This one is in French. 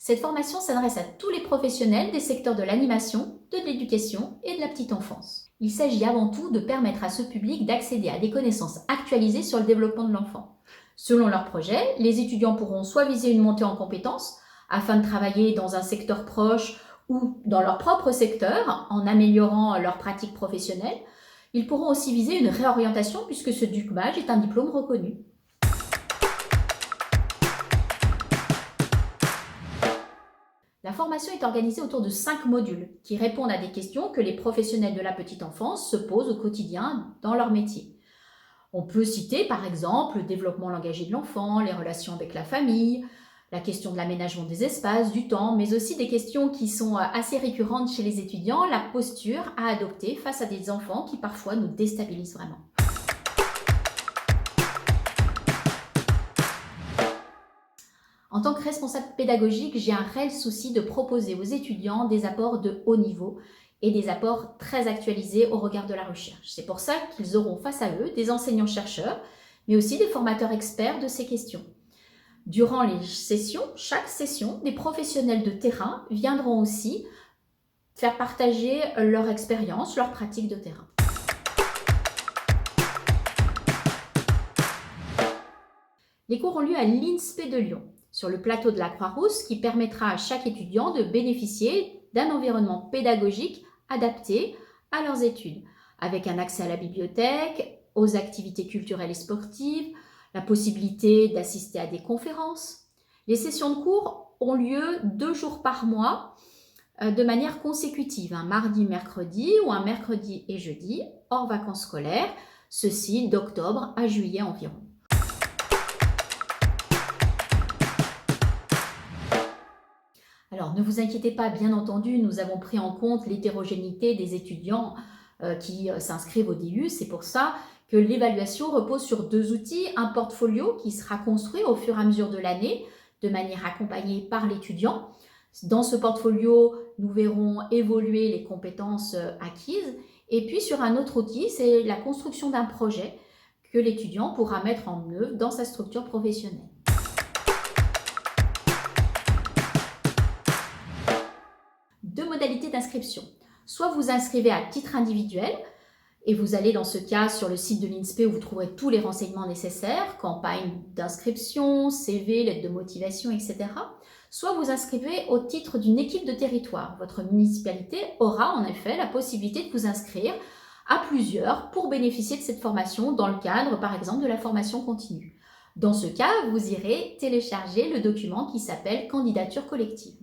Cette formation s'adresse à tous les professionnels des secteurs de l'animation, de l'éducation et de la petite enfance. Il s'agit avant tout de permettre à ce public d'accéder à des connaissances actualisées sur le développement de l'enfant. Selon leur projet, les étudiants pourront soit viser une montée en compétences afin de travailler dans un secteur proche ou dans leur propre secteur en améliorant leurs pratiques professionnelles. Ils pourront aussi viser une réorientation puisque ce DUCMAJ est un diplôme reconnu. La formation est organisée autour de 5 modules qui répondent à des questions que les professionnels de la petite enfance se posent au quotidien dans leur métier. On peut citer par exemple le développement langagier de l'enfant, les relations avec la famille, la question de l'aménagement des espaces, du temps, mais aussi des questions qui sont assez récurrentes chez les étudiants, la posture à adopter face à des enfants qui parfois nous déstabilisent vraiment. En tant que responsable pédagogique, j'ai un réel souci de proposer aux étudiants des apports de haut niveau et des apports très actualisés au regard de la recherche. C'est pour ça qu'ils auront face à eux des enseignants-chercheurs, mais aussi des formateurs experts de ces questions. Durant les sessions, chaque session, des professionnels de terrain viendront aussi faire partager leur expérience, leurs pratiques de terrain. Les cours ont lieu à l'INSPE de Lyon, sur le plateau de la Croix-Rousse, qui permettra à chaque étudiant de bénéficier d'un environnement pédagogique adapté à leurs études, avec un accès à la bibliothèque, aux activités culturelles et sportives, la possibilité d'assister à des conférences. Les sessions de cours ont lieu 2 jours par mois de manière consécutive, un mardi, mercredi ou un mercredi et jeudi, hors vacances scolaires, ceci d'octobre à juillet environ. Alors, ne vous inquiétez pas, bien entendu, nous avons pris en compte l'hétérogénéité des étudiants qui s'inscrivent au DU. C'est pour ça que l'évaluation repose sur 2 outils, un portfolio qui sera construit au fur et à mesure de l'année, de manière accompagnée par l'étudiant. Dans ce portfolio, nous verrons évoluer les compétences acquises. Et puis, sur un autre outil, c'est la construction d'un projet que l'étudiant pourra mettre en œuvre dans sa structure professionnelle. 2 modalités d'inscription. Soit vous inscrivez à titre individuel et vous allez dans ce cas sur le site de l'INSPE où vous trouverez tous les renseignements nécessaires, campagne d'inscription, CV, lettre de motivation, etc. Soit vous inscrivez au titre d'une équipe de territoire. Votre municipalité aura en effet la possibilité de vous inscrire à plusieurs pour bénéficier de cette formation dans le cadre par exemple de la formation continue. Dans ce cas, vous irez télécharger le document qui s'appelle candidature collective.